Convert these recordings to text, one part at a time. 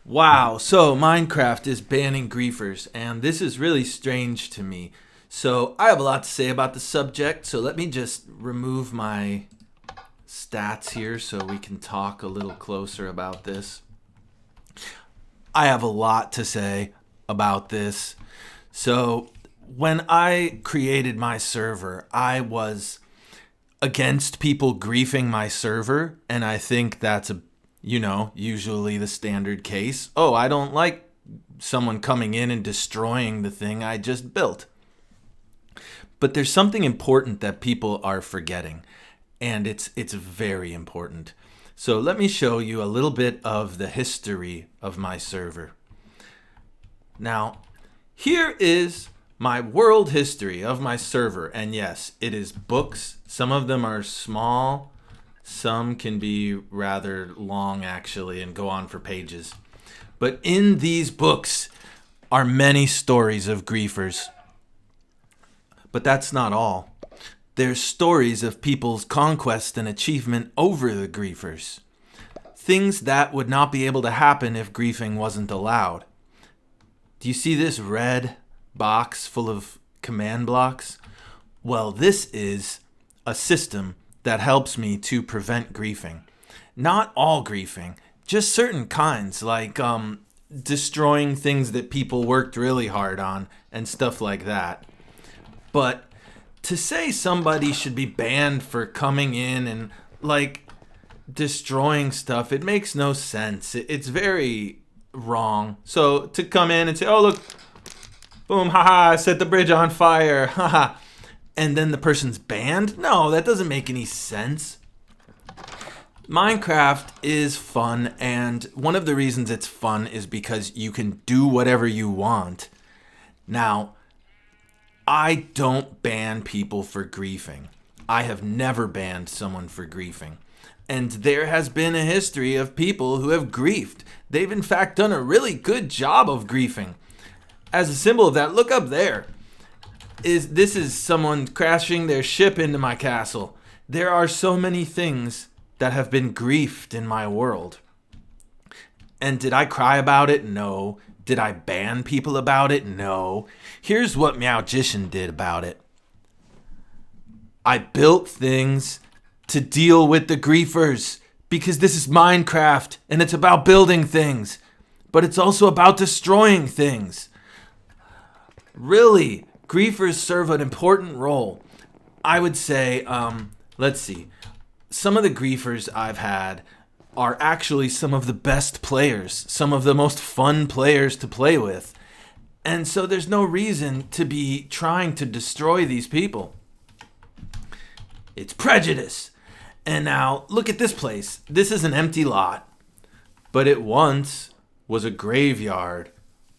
Wow, so Minecraft is banning griefers, and this is really strange to me. So I have a lot to say about the subject, so let me just remove my stats here so we can talk a little closer about this. I have a lot to say about this. So when I created my server, I was against people griefing my server, and I think that's usually the standard case. Oh, I don't like someone coming in and destroying the thing I just built. But there's something important that people are forgetting, and it's very important. So let me show you a little bit of the history of my server. Now, here is my world history of my server, and yes, it is books. Some of them are small, some can be rather long actually and go on for pages. But in these books are many stories of griefers. But that's not all. There's stories of people's conquest and achievement over the griefers. Things that would not be able to happen if griefing wasn't allowed. Do you see this red box full of command blocks? Well, this is a system that helps me to prevent griefing. Not all griefing, just certain kinds, like destroying things that people worked really hard on and stuff like that. But to say somebody should be banned for coming in and destroying stuff, it makes no sense. It's very wrong. So to come in and say, oh look, boom, haha, set the bridge on fire, haha, and then the person's banned? No, that doesn't make any sense. Minecraft is fun, and one of the reasons it's fun is because you can do whatever you want. Now, I don't ban people for griefing. I have never banned someone for griefing. And there has been a history of people who have griefed. They've in fact done a really good job of griefing. As a symbol of that, look up there. This is someone crashing their ship into my castle. There are so many things that have been griefed in my world. And did I cry about it? No. Did I ban people about it? No. Here's what Meowgician did about it. I built things to deal with the griefers because this is Minecraft and it's about building things, but it's also about destroying things. Really, griefers serve an important role. I would say, let's see, some of the griefers I've had are actually some of the best players, some of the most fun players to play with. And so there's no reason to be trying to destroy these people. It's prejudice. And now look at this place. This is an empty lot, but it once was a graveyard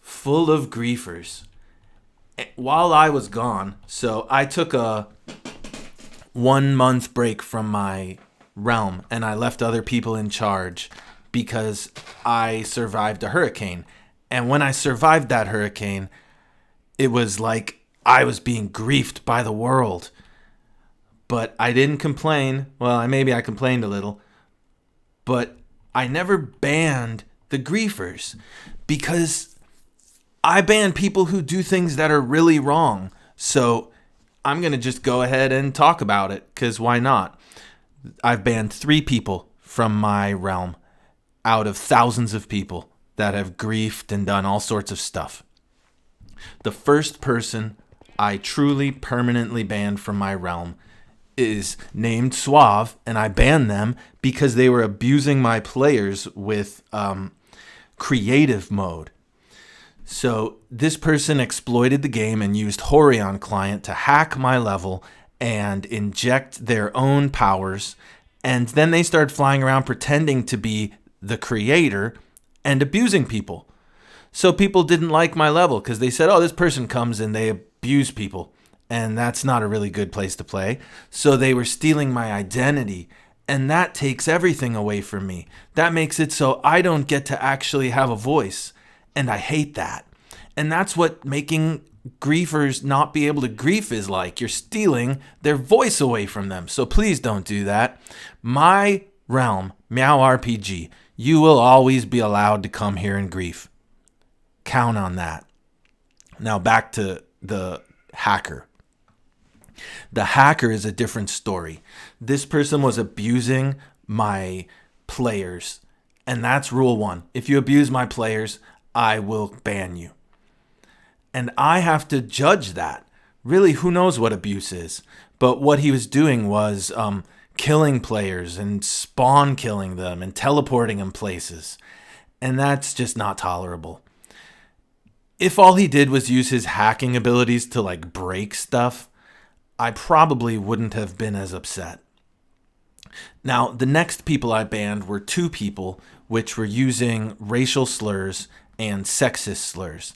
full of griefers. While I was gone, so I took a 1 month break from my realm and I left other people in charge because I survived a hurricane. And when I survived that hurricane, it was like I was being griefed by the world. But I didn't complain. Well, maybe I complained a little. But I never banned the griefers because I ban people who do things that are really wrong. So I'm going to just go ahead and talk about it because why not? I've banned 3 people from my realm out of thousands of people that have griefed and done all sorts of stuff. The first person I truly permanently banned from my realm is named Suave, and I banned them because they were abusing my players with creative mode. So this person exploited the game and used Horion client to hack my level and inject their own powers, and then they started flying around pretending to be the creator and abusing people. So people didn't like my level because they said, oh, this person comes and they abuse people, and that's not a really good place to play. So they were stealing my identity, and that takes everything away from me. That makes it so I don't get to actually have a voice, and I hate that. And that's what making griefers not be able to grief is like. You're stealing their voice away from them. So please don't do that. My realm, Meow RPG, you will always be allowed to come here and grief. Count on that. Now back to the hacker. The hacker is a different story. This person was abusing my players. And that's rule 1. If you abuse my players, I will ban you. And I have to judge that. Really, who knows what abuse is? But what he was doing was killing players and spawn killing them and teleporting them places. And that's just not tolerable. If all he did was use his hacking abilities to like break stuff, I probably wouldn't have been as upset. Now, the next people I banned were 2 people which were using racial slurs and sexist slurs.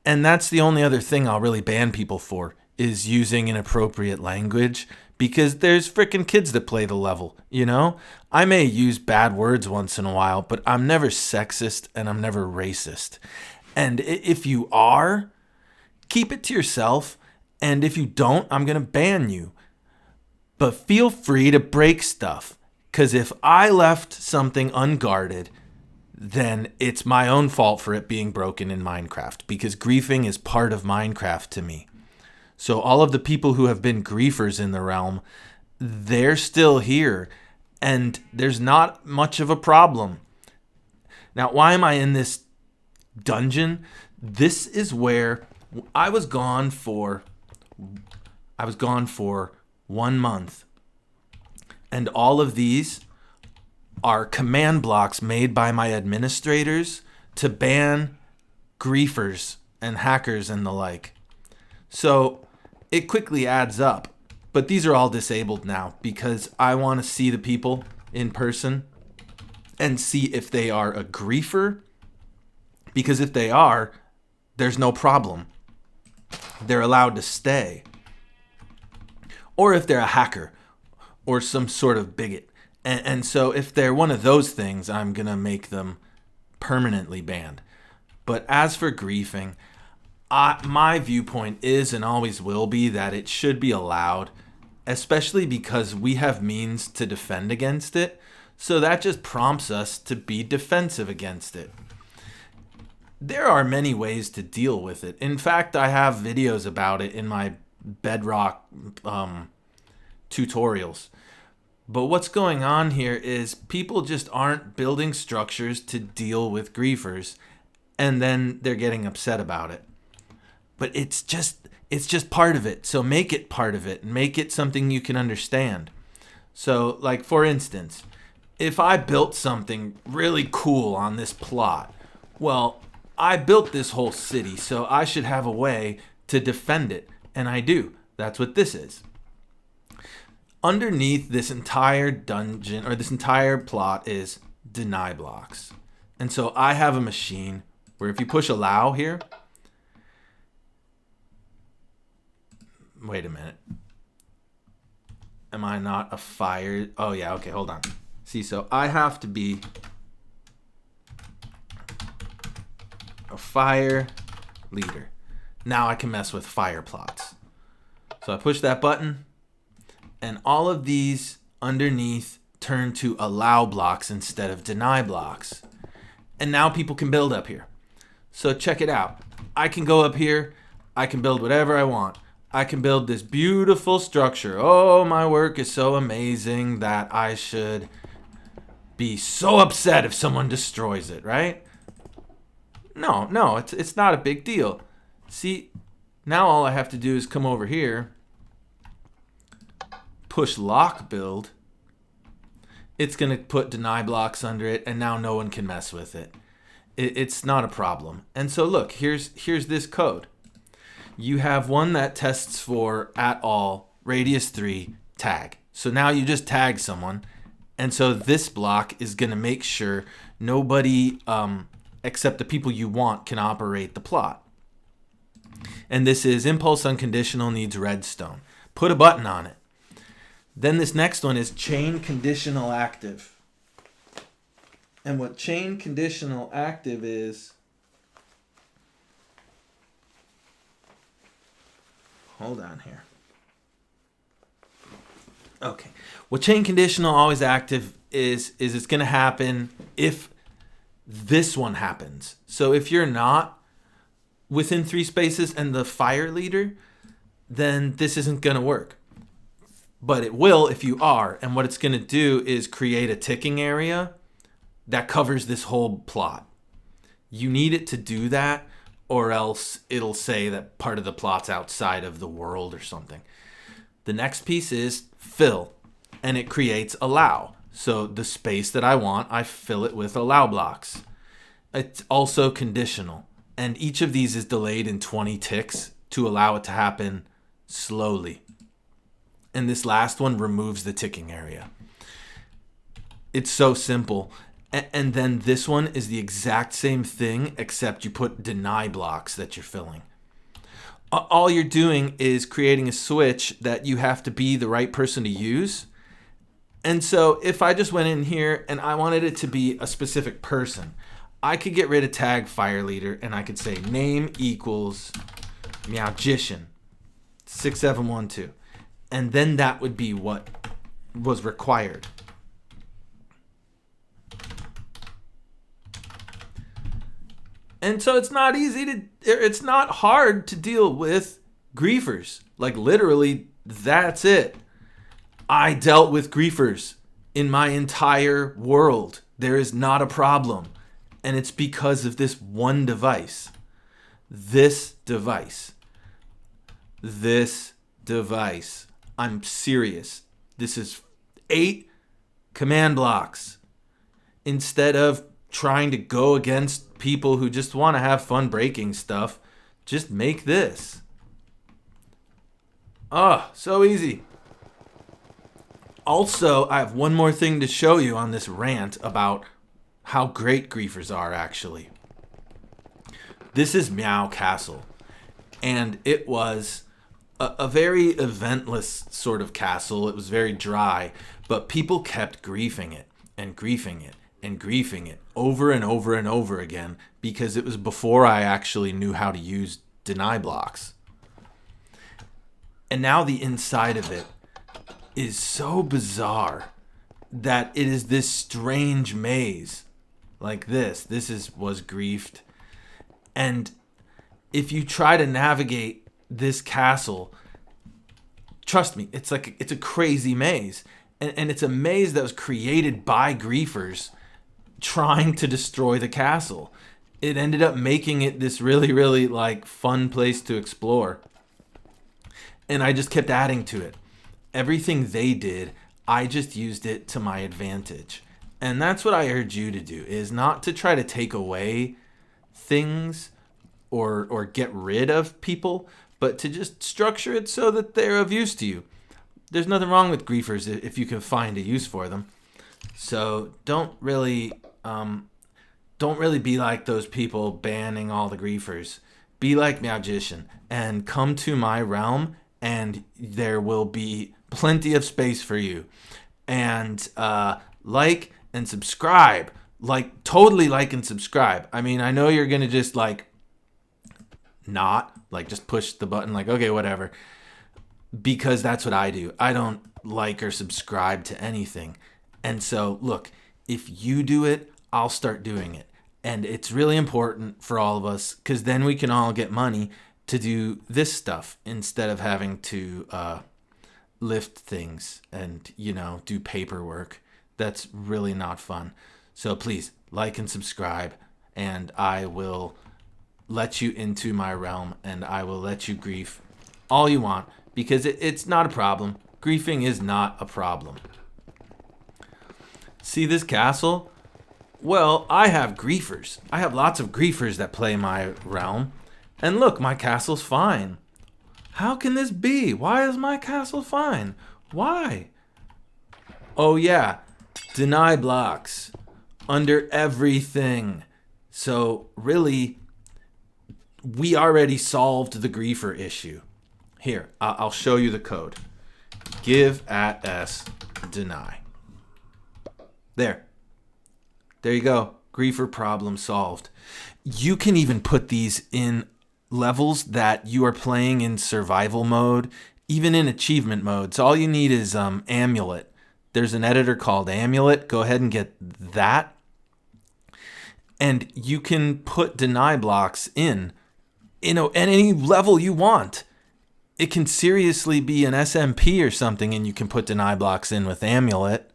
And that's the only other thing I'll really ban people for, is using inappropriate language, because there's frickin' kids that play the level, you know? I may use bad words once in a while, but I'm never sexist and I'm never racist. And if you are, keep it to yourself. And if you don't, I'm going to ban you. But feel free to break stuff. Because if I left something unguarded, then it's my own fault for it being broken in Minecraft. Because griefing is part of Minecraft to me. So all of the people who have been griefers in the realm, they're still here. And there's not much of a problem. Now, why am I in this dungeon? This is where I was gone for 1 month. And all of these are command blocks made by my administrators to ban griefers and hackers and the like. So it quickly adds up. But these are all disabled now because I want to see the people in person and see if they are a griefer. Because if they are, there's no problem. They're allowed to stay. Or if they're a hacker or some sort of bigot. And so if they're one of those things, I'm going to make them permanently banned. But as for griefing, my viewpoint is and always will be that it should be allowed, especially because we have means to defend against it. So that just prompts us to be defensive against it. There are many ways to deal with it. In fact, I have videos about it in my Bedrock tutorials. But what's going on here is people just aren't building structures to deal with griefers, and then they're getting upset about it. But it's just part of it. So make it part of it and make it something you can understand. So like, for instance, if I built something really cool on this plot, well, I built this whole city, so I should have a way to defend it. And I do. That's what this is. Underneath this entire dungeon, or this entire plot, is deny blocks. And so I have a machine where if you push allow here, wait a minute. Am I not a fire? Oh yeah, okay, hold on. See, so I have to be a fire leader. Now I can mess with fire plots. So I push that button, and all of these underneath turn to allow blocks instead of deny blocks. And now people can build up here. So check it out. I can go up here. I can build whatever I want. I can build this beautiful structure. Oh, my work is so amazing that I should be so upset if someone destroys it, right? No, it's not a big deal. See, now all I have to do is come over here, push lock build. It's going to put deny blocks under it, and now no one can mess with it. It's not a problem. And so look, here's this code. You have one that tests for at all, radius 3, tag. So now you just tag someone. And so this block is going to make sure nobody except the people you want can operate the plot. And this is impulse unconditional needs redstone. Put a button on it. Then this next one is chain conditional active. And what chain conditional active is, hold on here. Okay. What chain conditional always active is it's going to happen if this one happens. So if you're not within 3 spaces and the fire leader, then this isn't going to work. But it will if you are. And what it's going to do is create a ticking area that covers this whole plot. You need it to do that, or else it'll say that part of the plot's outside of the world or something. The next piece is fill, and it creates allow. So the space that I want, I fill it with allow blocks. It's also conditional, and each of these is delayed in 20 ticks to allow it to happen slowly. And this last one removes the ticking area. It's so simple. And then this one is the exact same thing, except you put deny blocks that you're filling. All you're doing is creating a switch that you have to be the right person to use. And so if I just went in here and I wanted it to be a specific person, I could get rid of tag fire leader and I could say name equals Meowgician 6712. And then that would be what was required. And so it's not hard to deal with griefers. Like literally, that's it. I dealt with griefers in my entire world. There is not a problem. And it's because of this one device. This device. I'm serious. This is 8 command blocks. Instead of trying to go against people who just want to have fun breaking stuff, just make this. Oh, so easy. Also, I have one more thing to show you on this rant about how great griefers are, actually. This is Meow Castle, and it was a very eventless sort of castle. It was very dry, but people kept griefing it and griefing it and griefing it over and over and over again because it was before I actually knew how to use deny blocks. And now the inside of it is so bizarre that it is this strange maze like this. Was griefed. And if you try to navigate this castle, trust me, it's a crazy maze. And it's a maze that was created by griefers trying to destroy the castle. It ended up making it this really, really like fun place to explore. And I just kept adding to it. Everything they did, I just used it to my advantage. And that's what I urge you to do, is not to try to take away things or get rid of people, but to just structure it so that they're of use to you. There's nothing wrong with griefers if you can find a use for them. So don't really be like those people banning all the griefers. Be like Meowgician and come to my realm, and there will be plenty of space for you. And like and subscribe. Like, totally like and subscribe. I mean, I know you're going to just just push the button like, okay, whatever. Because that's what I do. I don't like or subscribe to anything. And so, look, if you do it, I'll start doing it. And it's really important for all of us, because then we can all get money to do this stuff instead of having to lift things and, do paperwork. That's really not fun. So please like and subscribe, and I will let you into my realm, and I will let you grief all you want, because it's not a problem. Griefing is not a problem. See this castle? Well, I have griefers. I have lots of griefers that play my realm. And look, my castle's fine. How can this be? Why is my castle fine? Why? Oh yeah, deny blocks under everything. So really, we already solved the griefer issue. Here, I'll show you the code. Give at s deny. There you go. Griefer problem solved. You can even put these in levels that you are playing in survival mode, even in achievement mode. So all you need is Amulet. There's an editor called Amulet. Go ahead and get that. And you can put deny blocks in, at any level you want. It can seriously be an SMP or something, and you can put deny blocks in with Amulet.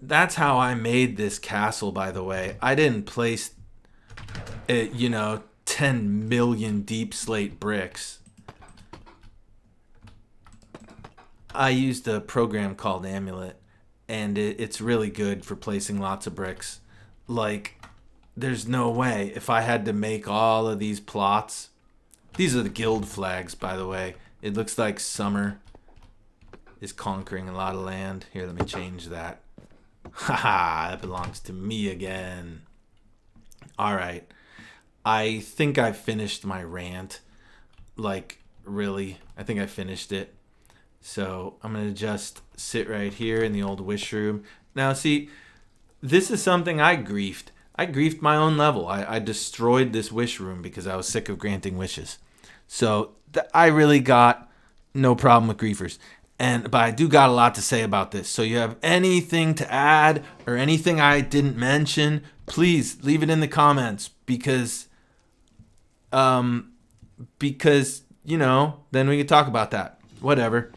That's how I made this castle, by the way. I didn't place, 10 million deep slate bricks. I used a program called Amulet, and it's really good for placing lots of bricks. Like, there's no way. If I had to make all of these plots... These are the guild flags, by the way. It looks like summer is conquering a lot of land. Here, let me change that. Haha, that belongs to me again. Alright. I think I finished my rant. Like, really. I think I finished it. So, I'm going to just sit right here in the old wish room. Now, see, this is something I griefed. I griefed my own level. I destroyed this wish room because I was sick of granting wishes. So I really got no problem with griefers. But I do got a lot to say about this. So you have anything to add or anything I didn't mention, please leave it in the comments because then we can talk about that. Whatever.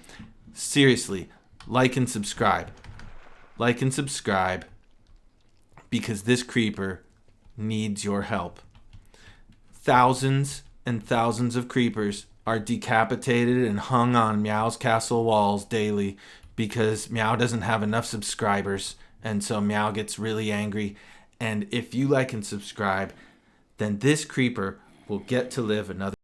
Seriously, like and subscribe. Like and subscribe. Because this creeper needs your help. Thousands and thousands of creepers are decapitated and hung on Meow's castle walls daily because Meow doesn't have enough subscribers, and so Meow gets really angry. And if you like and subscribe, then this creeper will get to live another